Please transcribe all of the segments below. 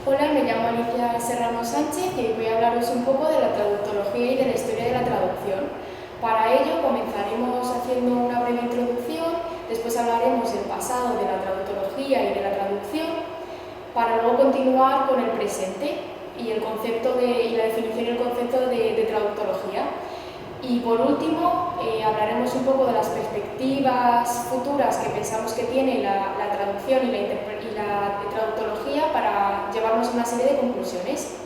Hola, me llamo Alicia Serrano Sánchez y voy a hablaros un poco de la traductología y de la historia de la traducción. Para ello comenzaremos haciendo una breve introducción, después hablaremos del pasado de la traductología y de la traducción, para luego continuar con el presente y la definición y el concepto de traductología. Y por último, hablaremos un poco de las perspectivas futuras que pensamos que tiene la traducción y la traductología para llevarnos a una serie de conclusiones.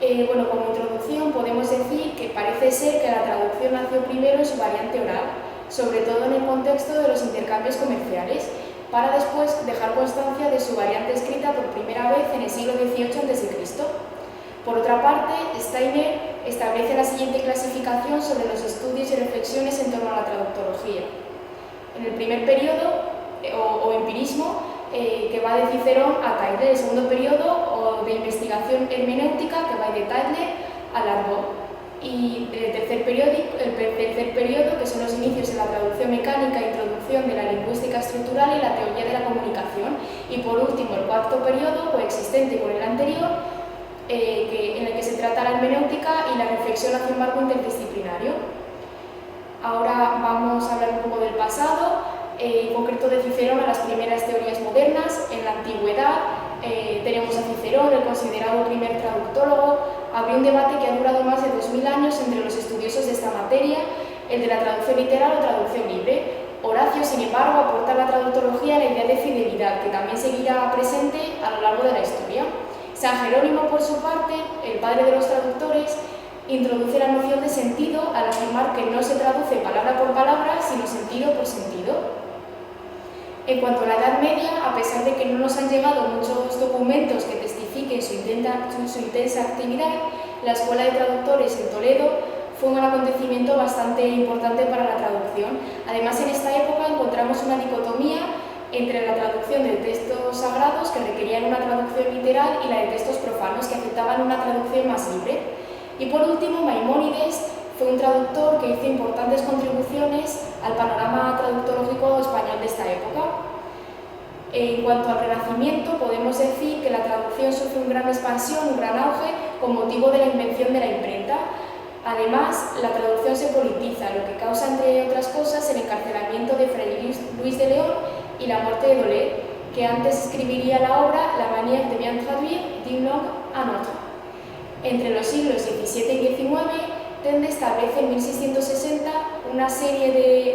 Bueno, como introducción podemos decir que parece ser que la traducción nació primero en su variante oral, sobre todo en el contexto de los intercambios comerciales, para después dejar constancia de su variante escrita por primera vez en el siglo XVIII a.C. Por otra parte, Steiner establece la siguiente clasificación sobre los estudios y reflexiones en torno a la traductología. En el primer periodo, o empirismo, que va de Cicerón a Tylor. El segundo periodo, de investigación hermenéutica, que va de Tylor a Lardon. Y el tercer periodo, que son los inicios de la traducción mecánica, introducción de la lingüística estructural y la teoría de la comunicación. Y por último, el cuarto periodo, coexistente con el anterior, en el que se trata la hermenéutica y la reflexión hacia un marco interdisciplinario. Ahora vamos a hablar un poco del pasado, en concreto de Cicerón a las primeras teorías modernas. En la antigüedad tenemos a Cicerón, el considerado primer traductólogo. Había un debate que ha durado más de 2000 años entre los estudiosos de esta materia, el de la traducción literal o traducción libre. Horacio, sin embargo, aporta a la traductología la idea de fidelidad, que también seguirá presente a lo largo de la historia. San Jerónimo, por su parte, el padre de los traductores, introduce la noción de sentido al afirmar que no se traduce palabra por palabra, sino sentido por sentido. En cuanto a la Edad Media, a pesar de que no nos han llegado muchos documentos que testifiquen su intensa actividad, la Escuela de Traductores en Toledo fue un acontecimiento bastante importante para la traducción. Además, en esta época encontramos una dicotomía entre la traducción de textos sagrados, que requerían una traducción literal, y la de textos profanos, que aceptaban una traducción más libre. Y por último, Maimónides fue un traductor que hizo importantes contribuciones al panorama traductológico español de esta época. En cuanto al Renacimiento, podemos decir que la traducción sufre una gran expansión, un gran auge, con motivo de la invención de la imprenta. Además, la traducción se politiza, lo que causa, entre otras cosas, el encarcelamiento de Fray Luis de León y la muerte de Dolet, que antes escribiría la obra La manière de bien traduire d'une langue à une autre. Entre los siglos XVII y XIX, Tende establece en 1660 una serie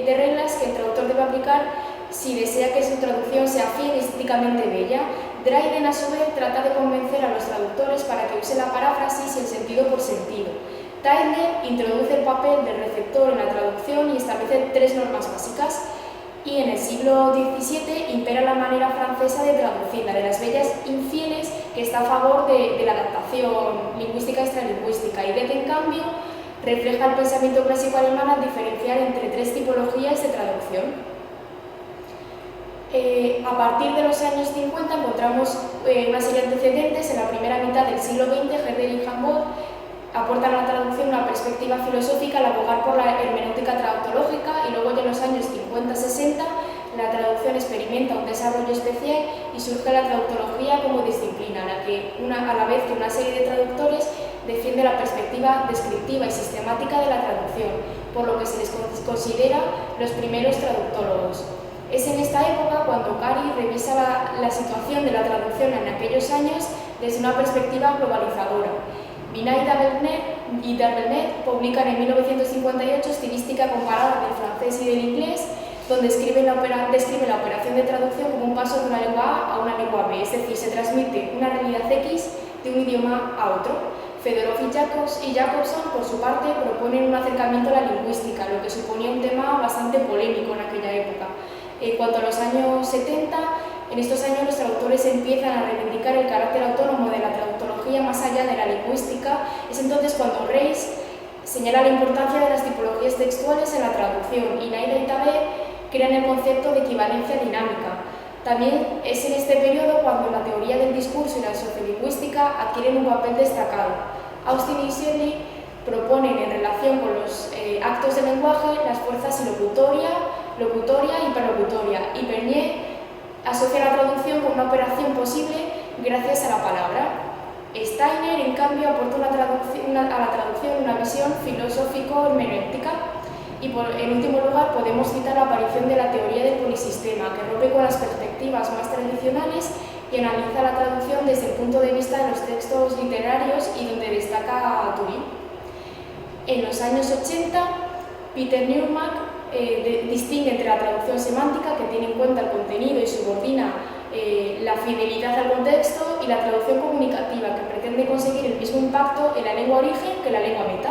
de reglas que el traductor debe aplicar si desea que su traducción sea fiel y estéticamente bella. Dryden, a su vez, trata de convencer a los traductores para que use la paráfrasis y el sentido por sentido. Tylor introduce el papel del receptor en la traducción y establece 3 normas básicas. Y en el siglo XVII impera la manera francesa de traducir, la de las bellas infieles, que está a favor de la adaptación lingüística extralingüística. Y Goethe, en cambio, refleja el pensamiento clásico alemán al diferenciar entre 3 tipologías de traducción. A partir de los años 50 encontramos una serie de antecedentes. En la primera mitad del siglo XX, Herder y Humboldt aportan a la traducción una perspectiva filosófica al abogar por la hermenéutica traductológica, y luego ya en los años 50-60 la traducción experimenta un desarrollo especial y surge la traductología como disciplina, a la vez que una serie de traductores defiende la perspectiva descriptiva y sistemática de la traducción, por lo que se les considera los primeros traductólogos. Es en esta época cuando Cary revisa la situación de la traducción en aquellos años desde una perspectiva globalizadora. Binay y D'Arbennet publican en 1958 Estilística comparada del francés y del inglés, donde describe la operación de traducción como un paso de una lengua A a una lengua B, es decir, se transmite una realidad X de un idioma a otro. Fedorov y Jacobson, por su parte, proponen un acercamiento a la lingüística, lo que suponía un tema bastante polémico en aquella época. En cuanto a los años 70, en estos años los traductores empiezan a reivindicar el carácter autónomo de la traductología más allá de la lingüística. Es entonces cuando Reis señala la importancia de las tipologías textuales en la traducción, y Naida y Tabet crean el concepto de equivalencia dinámica. También es en este periodo cuando la teoría del discurso y la sociolingüística adquieren un papel destacado. Austin y Shelley proponen, en relación con los actos del lenguaje, las fuerzas locutoria y perlocutoria, y Bernier asocia la traducción con una operación posible gracias a la palabra. Steiner, en cambio, aporta a la traducción una visión filosófico-hermenéutica. Y en último lugar podemos citar la aparición de la teoría del polisistema, que rompe con las perspectivas más tradicionales y analiza la traducción desde el punto de vista de los textos literarios y donde destaca Turing. En los años 80, Peter Newman distingue entre la traducción semántica, que tiene en cuenta el contenido y subordina la fidelidad al contexto, y la traducción comunicativa, que pretende conseguir el mismo impacto en la lengua origen que en la lengua meta.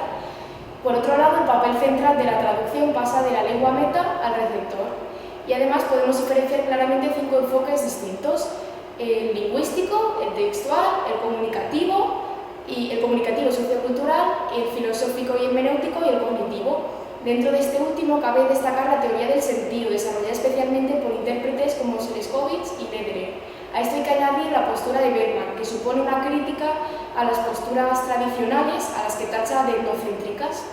Por otro lado, el papel central de la traducción pasa de la lengua meta al receptor. Y además podemos diferenciar claramente 5 enfoques distintos: el lingüístico, el textual, el comunicativo sociocultural, el filosófico y hermenéutico y el cognitivo. Dentro de este último cabe destacar la teoría del sentido, desarrollada especialmente por intérpretes como Seleskovitz y Lederer. A esto hay que añadir la postura de Bergman, que supone una crítica a las posturas tradicionales, a las que tacha de etnocéntricas.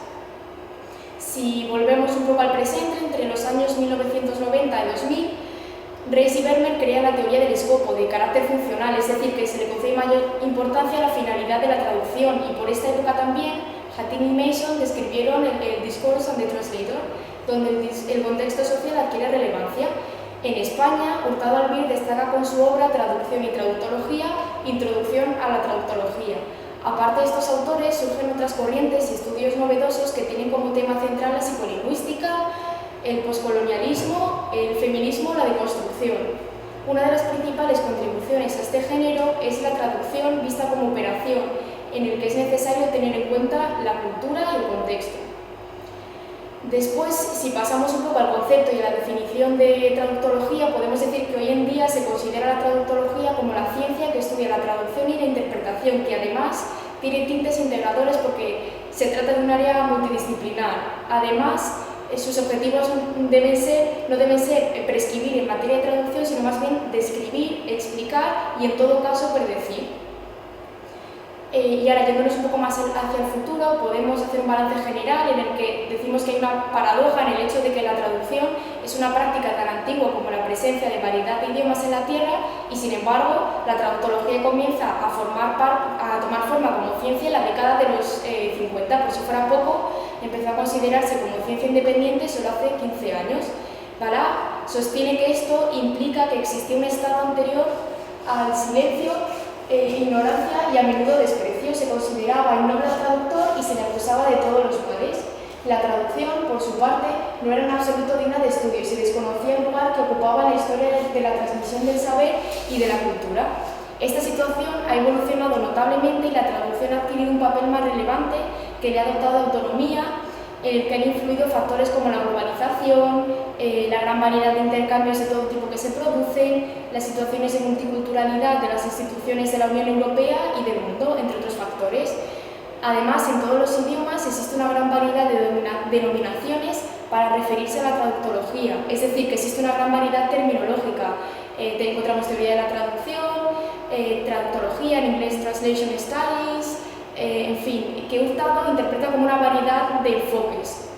Si volvemos un poco al presente, entre los años 1990 y 2000, Reis y Bergman crean la teoría del escopo, de carácter funcional, es decir, que se le concede mayor importancia a la finalidad de la traducción, y por esta época también Hattin y Mason describieron el Discourse on the Translator, donde el contexto social adquiere relevancia. En España, Hurtado Albir destaca con su obra Traducción y Traductología, Introducción a la Traductología. Aparte de estos autores, surgen otras corrientes y estudios novedosos que tienen como tema central la psicolingüística, el poscolonialismo, el feminismo, la deconstrucción. Una de las principales contribuciones a este género es la traducción vista como operación, en el que es necesario tener en cuenta la cultura y el contexto. Después, si pasamos un poco al concepto y a la definición de traductología, podemos decir que hoy en día se considera la traductología como la ciencia que estudia la traducción y la interpretación, que además tiene tintes integradores porque se trata de un área multidisciplinar. Además, sus objetivos no deben ser prescribir en materia de traducción, sino más bien describir, explicar y en todo caso predecir. Y ahora, yéndonos un poco más hacia el futuro, podemos hacer un balance general en el que decimos que hay una paradoja en el hecho de que la traducción es una práctica tan antigua como la presencia de variedad de idiomas en la Tierra, y sin embargo la traductología comienza a tomar forma como ciencia en la década de los 50. Por si fuera poco, empezó a considerarse como ciencia independiente solo hace 15 años. Balá sostiene que esto implica que existía un estado anterior al silencio, ignorancia y a menudo desprecio. Se consideraba innoble al traductor y se le acusaba de todos los males. La traducción, por su parte, no era en absoluto digna de estudio y se desconocía el lugar que ocupaba en la historia de la transmisión del saber y de la cultura. Esta situación ha evolucionado notablemente y la traducción ha adquirido un papel más relevante, que le ha dotado de autonomía, en el que han influido factores como la globalización, la gran variedad de intercambios de todo tipo que se producen, las situaciones de multiculturalidad de las instituciones de la Unión Europea y del mundo, entre otros factores. Además, en todos los idiomas existe una gran variedad de denominaciones para referirse a la traductología, es decir, que existe una gran variedad terminológica. Encontramos teoría de la traducción, traductología, en inglés Translation Studies, en fin, que Hurtado interpreta como una variedad de enfoques.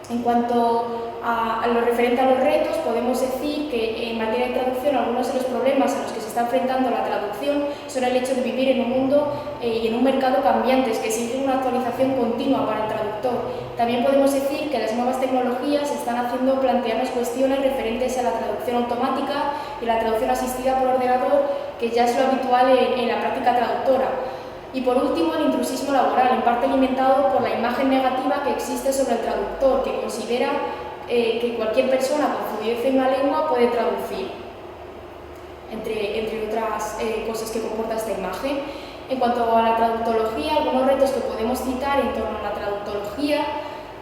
En cuanto a lo referente a los retos, podemos decir que en materia de traducción algunos de los problemas a los que se está enfrentando la traducción son el hecho de vivir en un mundo y en un mercado cambiantes que exigen una actualización continua para el traductor. También podemos decir que las nuevas tecnologías están haciendo plantearnos cuestiones referentes a la traducción automática y la traducción asistida por ordenador, que ya es lo habitual en la práctica traductora. Y por último, el intrusismo laboral, en parte alimentado por la imagen negativa que existe sobre el traductor, que considera que cualquier persona con fluidez en una lengua puede traducir, entre otras cosas que comporta esta imagen. En cuanto a la traductología, algunos retos que podemos citar en torno a la traductología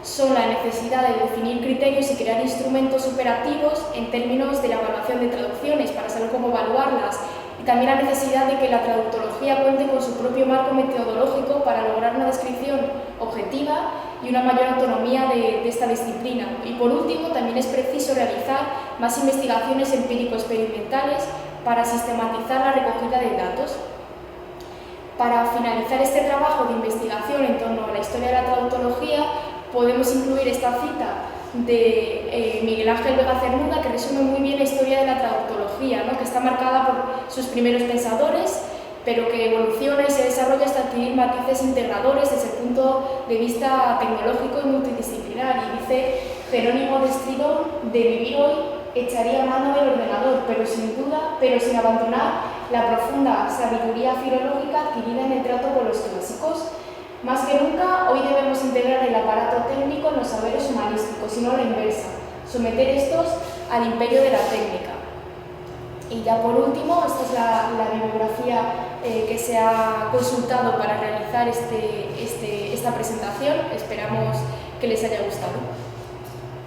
son la necesidad de definir criterios y crear instrumentos operativos en términos de la evaluación de traducciones para saber cómo evaluarlas, y también la necesidad de que la traductología cuente con su propio marco metodológico para lograr una descripción objetiva y una mayor autonomía de esta disciplina. Y por último, también es preciso realizar más investigaciones empírico-experimentales para sistematizar la recogida de datos. Para finalizar este trabajo de investigación en torno a la historia de la traductología, podemos incluir esta cita de Miguel Ángel Vega Cernuda, que resume muy bien la historia de la traductología, ¿no? Que está marcada por sus primeros pensadores, pero que evoluciona y se desarrolla hasta adquirir matices integradores desde el punto de vista tecnológico y multidisciplinar. Y dice Jerónimo de Estridón: de vivir hoy echaría mano del ordenador, pero sin abandonar la profunda sabiduría filológica adquirida en el trato con los clásicos. Más que nunca, hoy debemos integrar el aparato técnico en los saberes humanísticos, y no la inversa, someter estos al imperio de la técnica. Y ya por último, esta es la bibliografía que se ha consultado para realizar esta presentación. Esperamos que les haya gustado.